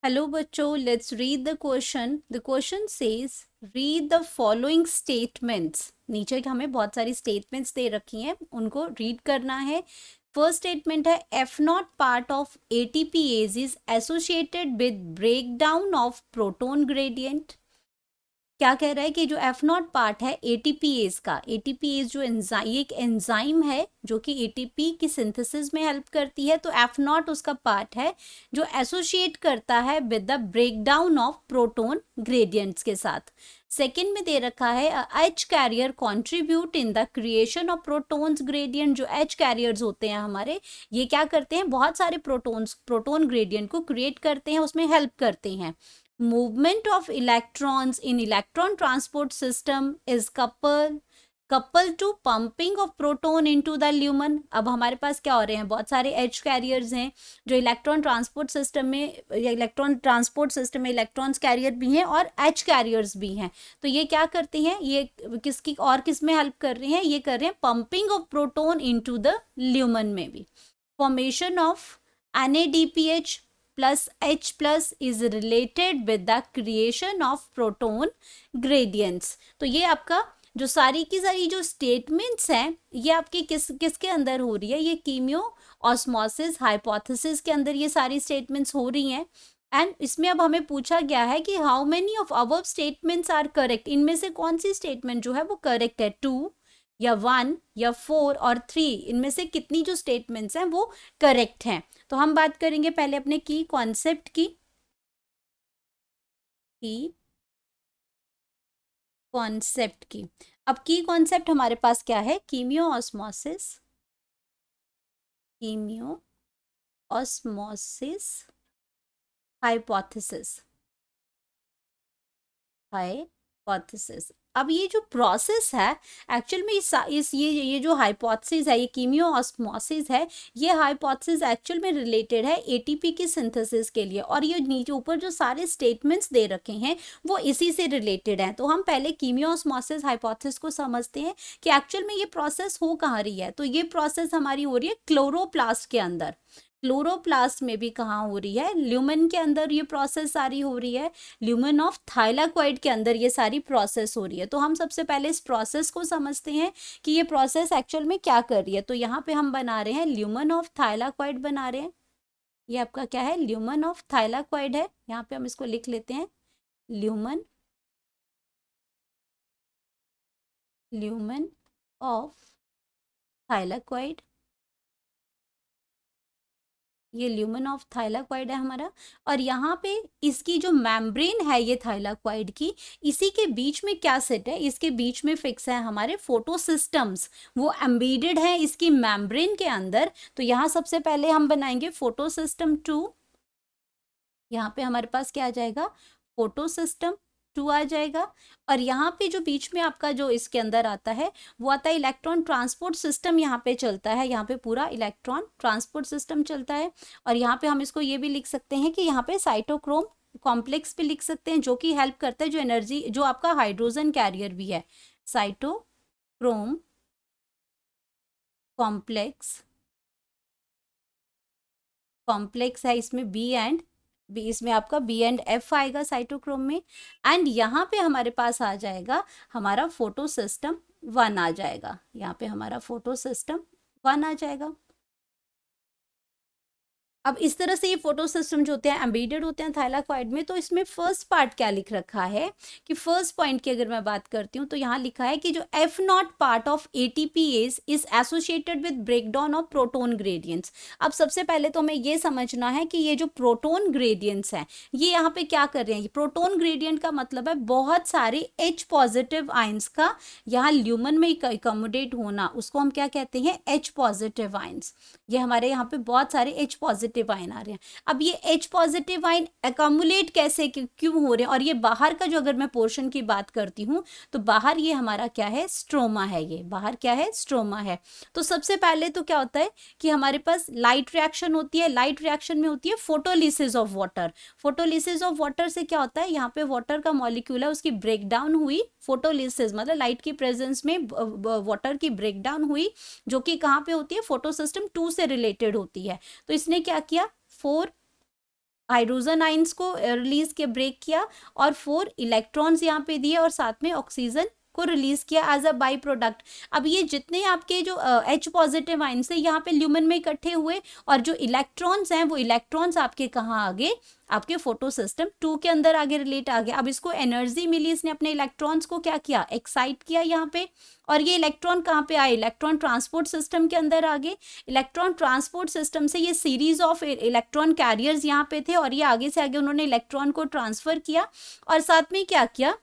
Hello बच्चों, let's read the question. The question says read the following statements. नीचे हमें बहुत सारी स्टेटमेंट्स दे रखी हैं, उनको रीड करना है। फर्स्ट स्टेटमेंट है F not part of ATPase is associated with breakdown of proton gradient. क्या कह रहा है कि जो एफ नॉट पार्ट है एटीपीएज का, एटीपीएज जो एंजाइम, एक एंजाइम है जो कि एटीपी की सिंथेसिस में हेल्प करती है, तो एफ नॉट उसका पार्ट है जो एसोसिएट करता है with the breakdown of proton gradients के साथ। सेकेंड में दे रखा है H carrier contribute in the creation of protons gradient. जो एच कैरियर्स होते हैं हमारे, ये क्या करते हैं, बहुत सारे प्रोटोन ग्रेडियंट को क्रिएट करते हैं, उसमें हेल्प करते हैं। Movement of electrons in electron transport system is coupled to pumping of proton into the lumen। अब हमारे पास क्या हो रहे हैं, बहुत सारे H कैरियर्स हैं जो इलेक्ट्रॉन ट्रांसपोर्ट सिस्टम में इलेक्ट्रॉन्स कैरियर भी हैं और H कैरियर्स भी हैं। तो ये क्या करते हैं, ये किसकी और किस में हेल्प कर रहे हैं, ये कर रहे हैं pumping of proton into the lumen में भी। Formation of NADPH plus H plus is related with the creation of proton gradients। तो ये आपका जो सारी की सारी जो स्टेटमेंट्स हैं, ये आपके किसके अंदर हो रही है, ये कीमियो ऑस्मोसिस हाइपोथेसिस के अंदर ये सारी स्टेटमेंट्स हो रही हैं। एंड इसमें अब हमें पूछा गया है कि how many of above statements are correct. इनमें से कौन सी स्टेटमेंट जो है वो करेक्ट है, 2 या 1 या 4 और 3, इनमें से कितनी जो स्टेटमेंट्स हैं वो करेक्ट हैं। तो हम बात करेंगे पहले अपने की कॉन्सेप्ट की कॉन्सेप्ट की। अब की कॉन्सेप्ट हमारे पास क्या है, कीमियो ऑस्मोसिस हाइपोथेसिस। अब ये जो प्रोसेस है, एक्चुअल में ये जो हाइपोथेसिस है, ये कीमियो ऑस्मोसिस है, ये हाइपोथेसिस एक्चुअल में रिलेटेड है एटीपी की सिंथेसिस के लिए, और ये नीचे ऊपर जो सारे स्टेटमेंट्स दे रखे हैं वो इसी से रिलेटेड हैं। तो हम पहले कीमियो ऑस्मोसिस हाइपोथेसिस को समझते हैं कि एक्चुअल में ये प्रोसेस हो कहाँ रही है। तो ये प्रोसेस हमारी हो रही है क्लोरोप्लास्ट के अंदर। क्लोरोप्लास्ट में भी कहाँ हो रही है, ल्यूमन के अंदर ये प्रोसेस सारी हो रही है, ल्यूमन ऑफ थाइलाक्वाइड के अंदर ये सारी प्रोसेस हो रही है। तो हम सबसे पहले इस प्रोसेस को समझते हैं कि ये प्रोसेस एक्चुअल में क्या कर रही है। तो यहाँ पे हम बना रहे हैं ल्यूमन ऑफ थाइलाक्वाइड बना रहे हैं। ये आपका क्या है, ल्यूमन ऑफ थाइलाक्वाइड है। यहाँ पे हम इसको लिख लेते हैं ल्यूमन ऑफ थाइलाक्वाइड। ये ल्यूमन ऑफ थाइलाक्वाइड है हमारा। और यहाँ पे इसकी जो मेम्ब्रेन है ये थाइलाक्वाइड की, इसी के बीच में क्या सेट है, इसके बीच में फिक्स है हमारे फोटोसिस्टम्स, वो एम्बेडेड है इसकी मेम्ब्रेन के अंदर। तो यहाँ सबसे पहले हम बनाएंगे फोटोसिस्टम 2। यहाँ पे हमारे पास क्या आ जाएगा, फोटोसिस्टम 2 आ जाएगा। और यहाँ पे जो बीच में आपका जो इसके अंदर आता है वो आता है इलेक्ट्रॉन ट्रांसपोर्ट सिस्टम। यहाँ पे चलता है, यहाँ पे पूरा इलेक्ट्रॉन ट्रांसपोर्ट सिस्टम चलता है। और यहाँ पे हम इसको ये भी लिख सकते हैं कि यहाँ पे साइटोक्रोम कॉम्प्लेक्स भी लिख सकते हैं, जो कि हेल्प करता है जो एनर्जी, जो आपका हाइड्रोजन कैरियर भी है। साइटोक्रोम कॉम्प्लेक्स है, इसमें इसमें आपका B&F आएगा साइटोक्रोम में। एंड यहाँ पे हमारे पास आ जाएगा हमारा फोटोसिस्टम 1 आ जाएगा। यहाँ पे हमारा फोटोसिस्टम 1 आ जाएगा। अब इस तरह से ये फोटो सिस्टम जो होते हैं एम्बेडेड होते हैं थाइलाक्वाइड में। तो इसमें फर्स्ट पार्ट क्या लिख रखा है कि फर्स्ट पॉइंट की अगर मैं बात करती हूँ तो यहाँ लिखा है कि जो F not part of ATPase is associated with breakdown of proton gradients. अब सबसे पहले तो हमें ये समझना है कि ये जो प्रोटोन ग्रेडियंट्स हैं ये यहाँ पे क्या कर रहे हैं। प्रोटोन ग्रेडियंट का मतलब है बहुत सारे H पॉजिटिव आइंस का यहाँ ल्यूमन में अकोमोडेट होना, उसको हम क्या कहते हैं, H पॉजिटिव आइंस। ये हमारे यहाँ पे बहुत सारे H पॉजिटिव आयन आ रहे हैं। अब ये H पॉजिटिव आयन अकोमुलेट कैसे क्यों हो रहे हैं, और ये बाहर का जो अगर मैं पोर्शन की बात करती हूँ तो बाहर ये हमारा क्या है, स्ट्रोमा है। ये बाहर क्या है, स्ट्रोमा है। तो सबसे पहले तो क्या होता है कि हमारे पास लाइट रिएक्शन होती है। लाइट रिएक्शन में होती है photolysis of water. Photolysis of water से क्या होता है, यहाँ पे वाटर का मॉलिक्यूल है उसकी ब्रेकडाउन हुई। फोटोलिसिस मतलब लाइट की प्रेजेंस में वाटर की ब्रेकडाउन हुई, जो कि कहाँ पे होती है, फोटोसिस्टम 2 से रिलेटेड होती है। तो इसने क्या किया, 4 हाइड्रोजन आइंस को रिलीज किया, ब्रेक किया, और 4 इलेक्ट्रॉन्स यहाँ पे दिए और साथ में ऑक्सीजन को रिलीज किया एज अ बाई प्रोडक्ट। अब ये जितने आपके जो H पॉजिटिव आइंस है यहाँ पे ल्यूमेन में इकट्ठे हुए, और जो इलेक्ट्रॉन्स हैं वो इलेक्ट्रॉन्स आपके कहाँ आगे, आपके फोटो सिस्टम 2 के अंदर आगे रिलेट आ गया। अब इसको एनर्जी मिली, इसने अपने इलेक्ट्रॉन्स को क्या किया, एक्साइट किया यहाँ पे, और ये इलेक्ट्रॉन कहाँ पे आए, इलेक्ट्रॉन ट्रांसपोर्ट सिस्टम के अंदर आ गए। इलेक्ट्रॉन ट्रांसपोर्ट सिस्टम से ये सीरीज ऑफ इलेक्ट्रॉन कैरियर्स यहाँ पे थे, और ये आगे से आगे उन्होंने इलेक्ट्रॉन को ट्रांसफर किया। और साथ में क्या किया,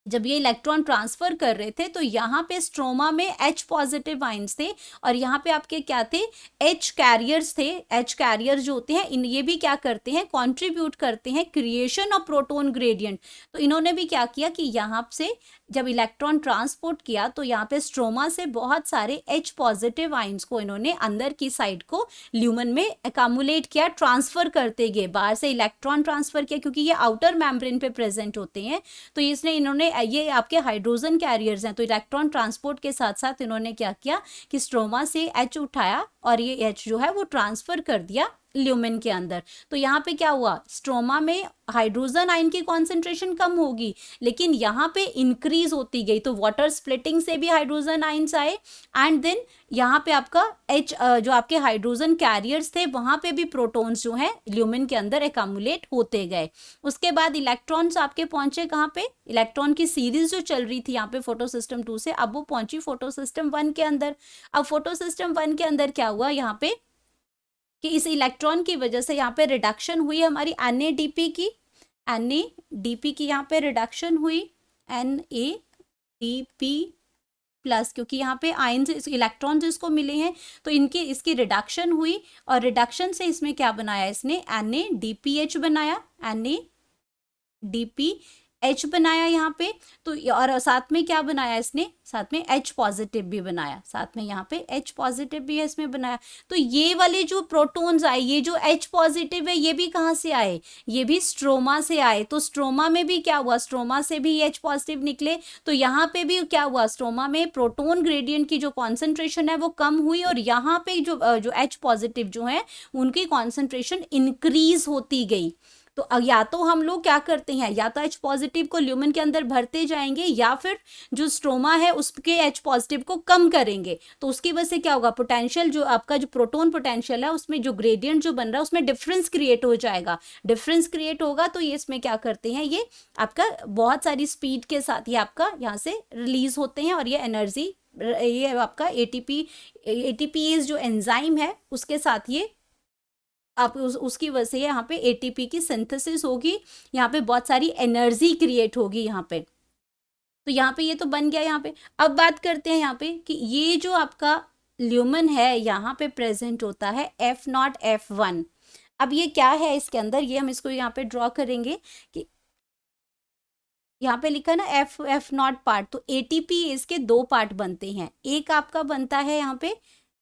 जब ये इलेक्ट्रॉन ट्रांसफर कर रहे थे तो यहाँ पे स्ट्रोमा में H पॉजिटिव आइंस थे, और यहाँ पे आपके क्या थे, H कैरियर्स थे। H कैरियर जो होते हैं इन, ये भी क्या करते हैं, कंट्रीब्यूट करते हैं क्रिएशन ऑफ प्रोटोन ग्रेडियंट। तो इन्होंने भी क्या किया कि यहाँ से जब इलेक्ट्रॉन ट्रांसपोर्ट किया तो यहाँ पे स्ट्रोमा से बहुत सारे H पॉजिटिव आइंस को इन्होंने अंदर की साइड को ल्यूमन में अकामुलेट किया, ट्रांसफर करते गए, बाहर से इलेक्ट्रॉन ट्रांसफर किया, क्योंकि ये आउटर मेम्ब्रेन पे प्रेजेंट होते हैं। तो इसने इन्होंने, ये आपके हाइड्रोजन कैरियर्स हैं, तो इलेक्ट्रॉन ट्रांसपोर्ट के साथ साथ इन्होंने क्या किया कि स्ट्रोमा से H उठाया और ये H जो है वो ट्रांसफर कर दिया ल्यूमेन के अंदर। तो यहाँ पे क्या हुआ, स्ट्रोमा में हाइड्रोजन आयन की कॉन्सेंट्रेशन कम होगी, लेकिन यहाँ पे इंक्रीज होती गई। तो वाटर स्प्लिटिंग से भी हाइड्रोजन आयंस आए, एंड देन यहाँ पे आपका H जो आपके हाइड्रोजन कैरियर्स थे वहाँ पे भी प्रोटॉन्स जो हैं ल्यूमेन के अंदर एक्यूमुलेट होते गए। उसके बाद इलेक्ट्रॉन्स आपके पहुंचे कहाँ पे, इलेक्ट्रॉन की सीरीज जो चल रही थी यहाँ पे फोटो सिस्टम 2 से, अब वो पहुंची फोटो सिस्टम 1 के अंदर। अब फोटो सिस्टम 1 के अंदर क्या हुआ यहाँ पे कि इस इलेक्ट्रॉन की वजह से यहाँ पे रिडक्शन हुई हमारी NADP की, NADP की यहाँ पे रिडक्शन हुई, NADP प्लस, क्योंकि यहाँ पे आयंस इलेक्ट्रॉन्स इसको मिले हैं तो इनकी इसकी रिडक्शन हुई, और रिडक्शन से इसमें क्या बनाया, इसने NADPH बनाया, NADPH बनाया यहाँ पे। तो और साथ में क्या बनाया इसने, साथ में H पॉजिटिव भी बनाया, साथ में यहाँ पे H पॉजिटिव भी है इसमें बनाया। तो ये वाले जो प्रोटॉन्स आए, ये जो H पॉजिटिव है, ये भी कहाँ से आए, ये भी स्ट्रोमा से आए। तो स्ट्रोमा में भी क्या हुआ, स्ट्रोमा से भी H पॉजिटिव निकले, तो यहाँ पे भी क्या हुआ, स्ट्रोमा में प्रोटोन ग्रेडियंट की जो कॉन्सेंट्रेशन है वो कम हुई, और यहाँ पे जो H पॉजिटिव जो है उनकी कॉन्सेंट्रेशन इंक्रीज होती गई। तो या तो हम लोग क्या करते हैं, या तो H पॉजिटिव को ल्यूमेन के अंदर भरते जाएंगे, या फिर जो स्ट्रोमा है उसके H पॉजिटिव को कम करेंगे। तो उसकी वजह से क्या होगा, पोटेंशियल जो आपका जो प्रोटोन पोटेंशियल है उसमें जो ग्रेडियंट जो बन रहा है उसमें डिफरेंस क्रिएट हो जाएगा। डिफरेंस क्रिएट होगा तो ये इसमें क्या करते हैं, ये आपका बहुत सारी स्पीड के साथ ये आपका यहाँ से रिलीज होते हैं, और ये एनर्जी, ये आपका ATPase जो एंजाइम है उसके साथ ये आप उसकी वजह से यहाँ पे ATP की सिंथेसिस होगी, यहाँ पे बहुत सारी एनर्जी क्रिएट होगी यहाँ पे। तो यहाँ पे ये तो बन गया यहाँ पे। अब बात करते हैं यहाँ पे कि ये जो आपका ल्यूमेन है यहाँ पे प्रेजेंट होता है F0 F1। अब ये क्या है इसके अंदर, ये हम इसको यहाँ पे ड्रॉ करेंगे कि यहाँ पे लिखा है ना F0 पार्ट, तो ATP इसके 2 पार्ट बनते हैं। एक आपका बनता है यहाँ पे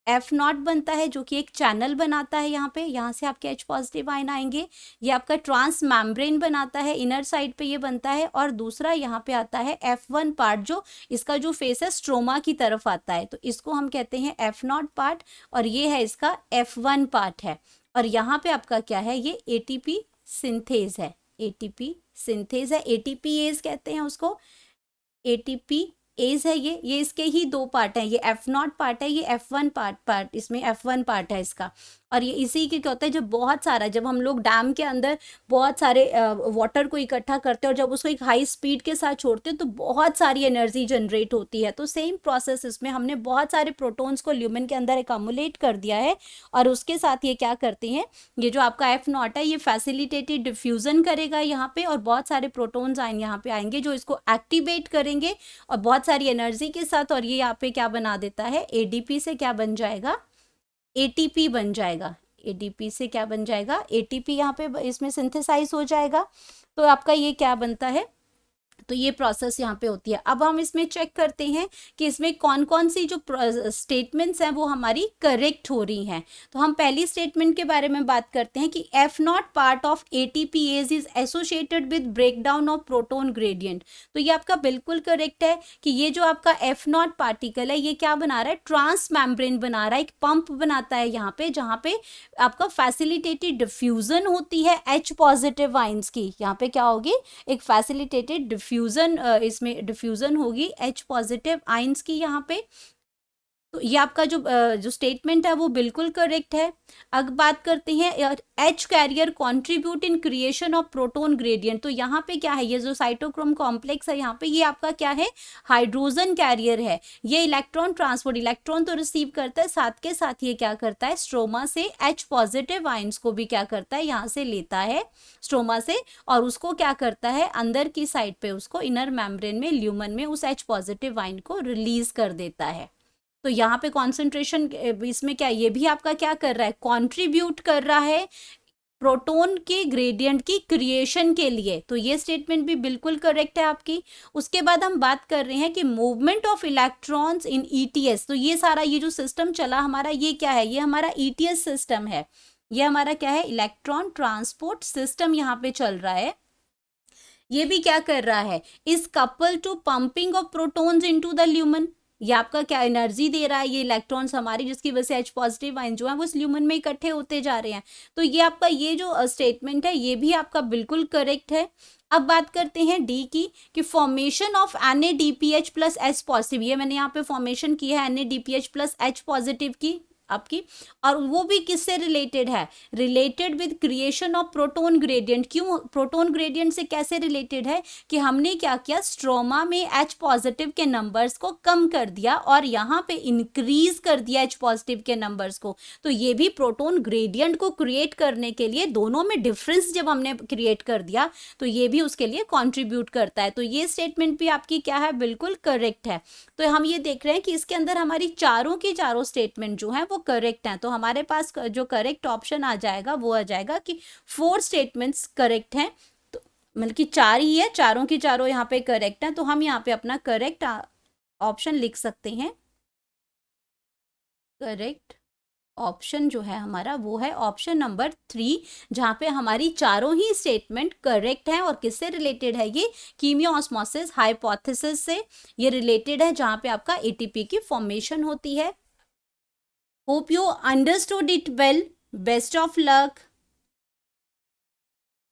F0 बनता है जो कि एक चैनल बनाता है, यहाँ पे, यहाँ से आपके H पॉजिटिव आयन आएंगे। ये आपका ट्रांस मेम्ब्रेन बनाता है, इनर साइड पे ये बनता है। और दूसरा यहाँ पे आता है F1 पार्ट, जो इसका जो फेस है स्ट्रोमा की तरफ आता है, तो इसको हम कहते हैं F0 पार्ट, और ये है इसका F1 पार्ट है। और यहाँ पे आपका क्या है, ये ATP सिंथेज है, ATP सिंथेज है, ATPase कहते हैं उसको, ATPase है ये इसके ही 2 पार्ट हैं, ये F0 पार्ट है, ये F1 पार्ट इसमें F1 पार्ट है इसका। और ये इसी के क्या होता है, जब बहुत सारा, जब हम लोग डैम के अंदर बहुत सारे वाटर को इकट्ठा करते हैं और जब उसको एक हाई स्पीड के साथ छोड़ते हैं तो बहुत सारी एनर्जी जनरेट होती है। तो सेम प्रोसेस इसमें हमने बहुत सारे प्रोटॉन्स को ल्यूमेन के अंदर एक्यूमुलेट कर दिया है, और उसके साथ ये क्या करते हैं, ये जो आपका F0 है ये फैसिलिटेटेड डिफ्यूजन करेगा यहाँ पे, और बहुत सारे प्रोटॉन्स यहाँ पे आएंगे जो इसको एक्टिवेट करेंगे और बहुत सारी एनर्जी के साथ, और ये यहाँ पे क्या बना देता है, ADP से क्या बन जाएगा, ATP बन जाएगा। ADP से क्या बन जाएगा, ATP यहाँ पे इसमें सिंथेसाइज हो जाएगा। तो आपका ये क्या बनता है, तो ये प्रोसेस यहाँ पे होती है। अब हम इसमें चेक करते हैं कि इसमें कौन कौन सी जो स्टेटमेंट्स हैं वो हमारी करेक्ट हो रही हैं। तो हम पहली स्टेटमेंट के बारे में बात करते हैं कि F not part of ATPase is associated with breakdown of proton gradient. तो ये आपका बिल्कुल करेक्ट है कि ये जो आपका एफ नॉट पार्टिकल है ये क्या बना रहा है, ट्रांस मेम्ब्रेन बना रहा है, एक पंप बनाता है यहाँ पे, जहाँ पे आपका फैसिलिटेटेड डिफ्यूजन होती है एच पॉजिटिव आइंस की। यहाँ पे क्या होगी, एक फैसिलिटेटेड डिफ्यूजन, इसमें डिफ्यूजन होगी एच पॉजिटिव आइंस की यहाँ पे। तो ये आपका जो स्टेटमेंट है वो बिल्कुल करेक्ट है। अब बात करते हैं H carrier contribute in creation of proton gradient. तो यहाँ पे क्या है, ये जो साइटोक्रोम कॉम्प्लेक्स है यहाँ पे, ये आपका क्या है, हाइड्रोजन कैरियर है। ये इलेक्ट्रॉन ट्रांसपोर्ट, इलेक्ट्रॉन तो रिसीव करता है, साथ के साथ ये क्या करता है, स्ट्रोमा से एच पॉजिटिव आइंस को भी क्या करता है, यहाँ से लेता है स्ट्रोमा से, और उसको क्या करता है, अंदर की साइड पे उसको इनर मेम्ब्रेन में, ल्यूमन में उस एच पॉजिटिव आइन को रिलीज कर देता है। तो यहाँ पे कॉन्सेंट्रेशन इसमें क्या, ये भी आपका क्या कर रहा है, कंट्रीब्यूट कर रहा है प्रोटोन के ग्रेडियंट की क्रिएशन के लिए। तो ये स्टेटमेंट भी बिल्कुल करेक्ट है आपकी। उसके बाद हम बात कर रहे हैं कि movement of electrons in ETS. तो ये सारा ये जो सिस्टम चला हमारा, ये क्या है, ये हमारा ईटीएस सिस्टम है। ये हमारा क्या है, इलेक्ट्रॉन ट्रांसपोर्ट सिस्टम यहाँ पे चल रहा है। ये भी क्या कर रहा है, is couple to pumping of protons into the lumen. ये आपका क्या एनर्जी दे रहा है, ये इलेक्ट्रॉन्स हमारी, जिसकी वजह से एच पॉजिटिव आयन जो है वो इस ल्यूमन में इकट्ठे होते जा रहे हैं। तो ये आपका ये जो स्टेटमेंट है ये भी आपका बिल्कुल करेक्ट है। अब बात करते हैं डी की, कि formation of NADPH plus H positive, ये मैंने यहाँ पे फॉर्मेशन की है NADPH प्लस एच पॉजिटिव की आपकी, और वो भी किससे रिलेटेड है, related with creation of proton gradient. क्यों प्रोटोन ग्रेडियंट से कैसे रिलेटेड है, कि हमने क्या किया, स्ट्रोमा में एच पॉजिटिव के नंबर्स को कम कर दिया और यहाँ पे इंक्रीज कर दिया एच पॉजिटिव के नंबर्स को। तो ये भी प्रोटोन ग्रेडियंट को क्रिएट करने के लिए, दोनों में डिफरेंस जब हमने क्रिएट कर दिया तो ये भी उसके लिए कॉन्ट्रीब्यूट करता है। तो ये स्टेटमेंट भी आपकी क्या है, बिल्कुल करेक्ट है। तो हम ये देख रहे हैं कि इसके अंदर हमारी चारों की चारों स्टेटमेंट जो है वो करेक्ट है। तो हमारे पास जो करेक्ट ऑप्शन आ जाएगा वो आ जाएगा कि 4 स्टेटमेंट्स करेक्ट हैं। तो मतलब कि 4 ही है, चारों की चारों यहाँ पे करेक्ट है। तो हम यहाँ पे अपना करेक्ट ऑप्शन लिख सकते हैं। करेक्ट ऑप्शन जो है हमारा वो है ऑप्शन नंबर 3, जहाँ पे हमारी चारों ही स्टेटमेंट करेक्ट है। और किससे रिलेटेड है, ये कीमियो-ऑस्मोसिस हाइपोथेसिस से ये रिलेटेड है, जहाँ पे आपका एटीपी की फॉर्मेशन होती है। Hope you understood it well. Best of luck.